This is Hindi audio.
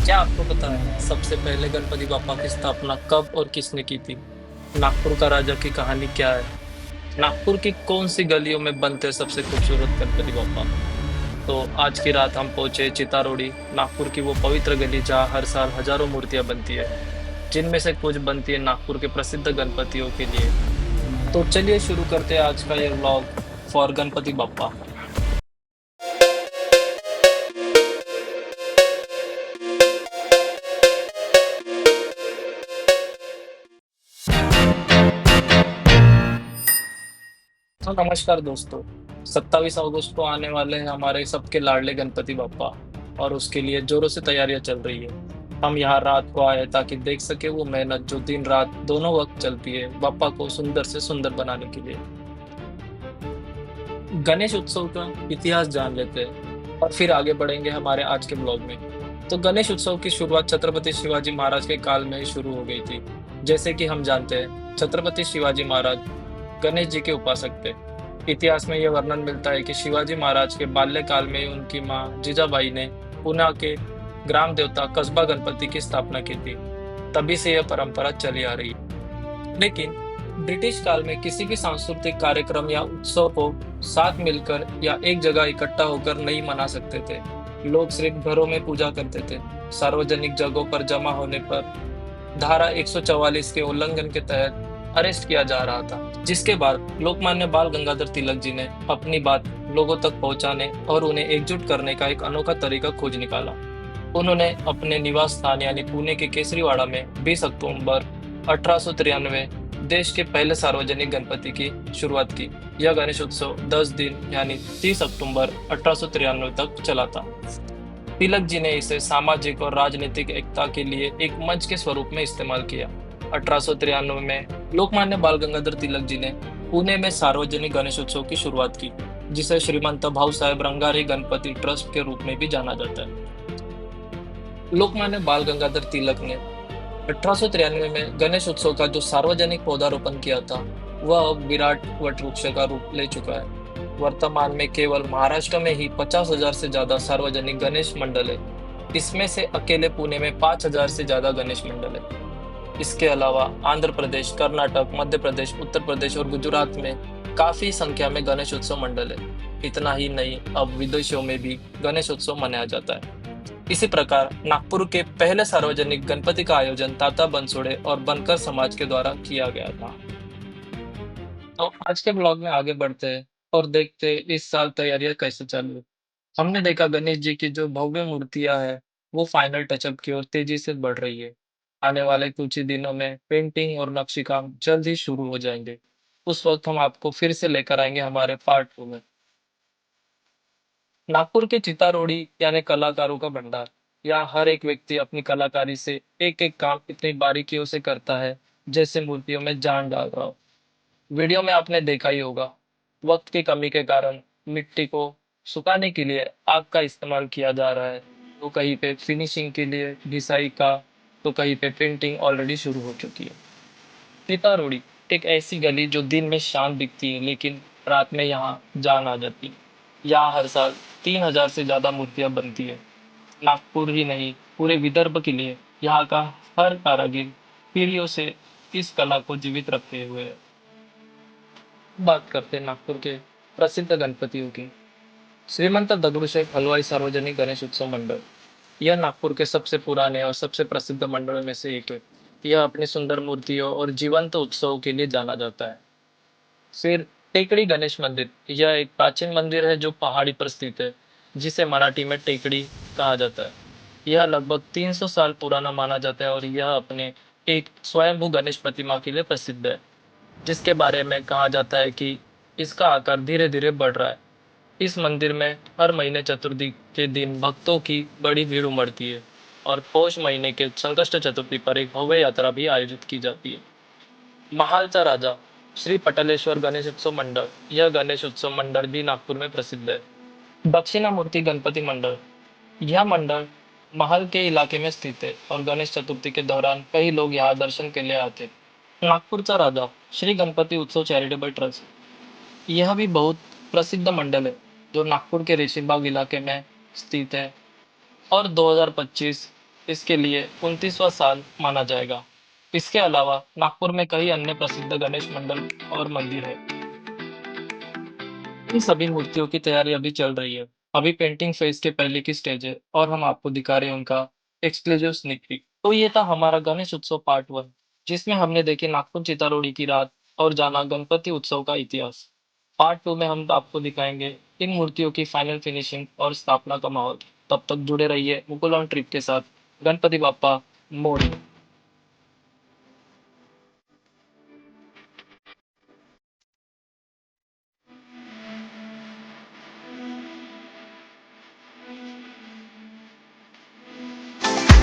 क्या आपको पता है सबसे पहले गणपति बापा की स्थापना कब और किसने की थी? नागपुर का राजा की कहानी क्या है? नागपुर की कौन सी गलियों में बनते हैं सबसे खूबसूरत गणपति बापा? तो आज की रात हम पहुंचे चितारोड़ी, नागपुर की वो पवित्र गली जहाँ हर साल हजारों मूर्तियां बनती है, जिनमें से कुछ बनती है नागपुर के प्रसिद्ध गणपतियों के लिए। तो चलिए शुरू करते हैं आज का ये व्लॉग फॉर गणपति बापा। तो नमस्कार दोस्तों, 27 अगस्त को आने वाले हैं हमारे सबके लाडले गणपति बप्पा और उसके लिए जोरों से तैयारियां चल रही है। हम यहाँ रात को आए ताकि देख सके वो मेहनत जो दिन रात दोनों वक्त चलती है बप्पा को सुंदर से सुंदर बनाने के लिए। गणेश उत्सव का इतिहास जान लेते हैं और फिर आगे बढ़ेंगे हमारे आज के ब्लॉग में। तो गणेश उत्सव की शुरुआत छत्रपति शिवाजी महाराज के काल में ही शुरू हो गई थी। जैसे कि हम जानते हैं, छत्रपति शिवाजी महाराज गणेश जी के उपासक थे। इतिहास में यह वर्णन मिलता है कि शिवाजी महाराज के बाल्यकाल में ही उनकी मां जीजाबाई ने पुणे के ग्राम देवता कस्बा गणपति की स्थापना की थी। तभी से यह परंपरा चली आ रही है। लेकिन ब्रिटिश काल में किसी भी सांस्कृतिक कार्यक्रम या उत्सव को साथ मिलकर या एक जगह इकट्ठा होकर नहीं मना सकते थे। लोग सिर्फ घरों में पूजा करते थे। सार्वजनिक जगहों पर जमा होने पर धारा 144 के उल्लंघन के तहत अरेस्ट किया जा रहा था, जिसके बाद लोकमान्य बाल गंगाधर तिलक जी ने अपनी बात लोगों तक पहुंचाने और उन्हें एकजुट करने का एक अनोखा तरीका खोज निकाला। उन्होंने अपने निवास स्थान यानी पुणे के केसरीवाड़ा में 20 अक्टूबर 1893 देश के पहले सार्वजनिक गणपति की शुरुआत की। यह गणेश उत्सव 10 दिन यानी 30 अक्टूबर 1893 तक चला था। तिलक जी ने इसे सामाजिक और राजनीतिक एकता के लिए एक मंच के स्वरूप में इस्तेमाल किया। 1893 में लोकमान्य बाल गंगाधर तिलक जी ने पुणे में सार्वजनिक गणेश उत्सव की शुरुआत की, जिसे श्रीमंत भाऊ साहेब रंगारी गणपति ट्रस्ट के रूप में भी जाना जाता है। लोकमान्य बाल गंगाधर तिलक ने 1893 में गणेश उत्सव का जो सार्वजनिक पौधारोपण किया था, वह अब विराट वट वृक्ष का रूप ले चुका है। वर्तमान में केवल महाराष्ट्र में ही 50,000 से ज्यादा सार्वजनिक गणेश मंडल है। इसमें से अकेले पुणे में 5,000 से ज्यादा गणेश मंडल है। इसके अलावा आंध्र प्रदेश, कर्नाटक, मध्य प्रदेश, उत्तर प्रदेश और गुजरात में काफी संख्या में गणेश उत्सव मंडल है। इतना ही नहीं, अब विदेशों में भी गणेश उत्सव मनाया जाता है। इसी प्रकार नागपुर के पहले सार्वजनिक गणपति का आयोजन ताता बनसोड़े और बनकर समाज के द्वारा किया गया था। तो आज के ब्लॉग में आगे बढ़ते हैं और देखते हैं इस साल तैयारियां कैसे चल रही। हमने देखा गणेश जी की जो भव्य मूर्तियां है, वो फाइनल टचअप की ओर तेजी से बढ़ रही है। आने वाले कुछ ही दिनों में पेंटिंग और नक्शी काम जल्द ही शुरू हो जाएंगे। उस वक्त हम आपको फिर से लेकर आएंगे हमारे पार्ट 2 में। नागपुर के चितारोड़ी यानी कलाकारों का भंडार। यहाँ हर एक व्यक्ति अपनी कलाकारी से एक एक काम इतनी बारीकियों से करता है, जैसे मूर्तियों में जान डाल रहा हो। वीडियो में आपने देखा ही होगा, वक्त की कमी के कारण मिट्टी को सुखाने के लिए आग का इस्तेमाल किया जा रहा है। तो कहीं पे फिनिशिंग के लिए घिसाई का, तो कहीं पे पेंटिंग ऑलरेडी शुरू हो चुकी है। सीतारोड़ी एक ऐसी गली जो दिन में शांत दिखती है, लेकिन रात में यहाँ जान आ जाती है। यहाँ हर साल 3,000 से ज्यादा मूर्तियां बनती है। नागपुर ही नहीं, पूरे विदर्भ के लिए यहाँ का हर कारीगर पीढ़ियों से इस कला को जीवित रखे हुए है। बात करते हैं नागपुर के प्रसिद्ध गणपतियों की। श्रीमंत दगड़ूशेठ हलवाई सार्वजनिक गणेश उत्सव मंडल, यह नागपुर के सबसे पुराने और सबसे प्रसिद्ध मंडलों में से एक है। यह अपनी सुंदर मूर्तियों और जीवंत उत्सव के लिए जाना जाता है। फिर टेकड़ी गणेश मंदिर, यह एक प्राचीन मंदिर है जो पहाड़ी पर स्थित है, जिसे मराठी में टेकड़ी कहा जाता है। यह लगभग 300 साल पुराना माना जाता है और यह अपने एक स्वयंभू गणेश प्रतिमा के लिए प्रसिद्ध है, जिसके बारे में कहा जाता है कि इसका आकार धीरे धीरे बढ़ रहा है। इस मंदिर में हर महीने चतुर्थी के दिन भक्तों की बड़ी भीड़ उमड़ती है और पौष महीने के संकष्ट चतुर्थी पर एक भव्य यात्रा भी आयोजित की जाती है। महालचा राजा श्री पटलेश्वर गणेश उत्सव मंडल, यह गणेश उत्सव मंडल भी नागपुर में प्रसिद्ध है। दक्षिणामूर्ति गणपति मंडल, यह मंडल महल के इलाके में स्थित है और गणेश चतुर्थी के दौरान कई लोग यहाँ दर्शन के लिए आते हैं। नागपुरचा राजा श्री गणपति उत्सव चैरिटेबल ट्रस्ट, यह भी बहुत प्रसिद्ध मंडल है जो नागपुर के रेशीमबाग इलाके में स्थित है और 2025 इसके लिए 29वां साल माना जाएगा। इसके अलावा नागपुर में कई अन्य प्रसिद्ध गणेश मंडल और मंदिर है। इन सभी मूर्तियों की तैयारी अभी चल रही है। अभी पेंटिंग फेज के पहले की स्टेज है और हम आपको दिखा रहे हैं उनका एक्सक्लूसिव स्नीक पीक। तो ये था हमारा गणेश उत्सव पार्ट 1, जिसमें हमने देखी नागपुर चितारोड़ी की रात और जाना गणपति उत्सव का इतिहास। पार्ट 2 में हम आपको दिखाएंगे इन मूर्तियों की फाइनल फिनिशिंग और स्थापना का माहौल। तब तक जुड़े रहिए मुकुल ऑन ट्रिप के साथ। गणपति बाप्पा मोरया।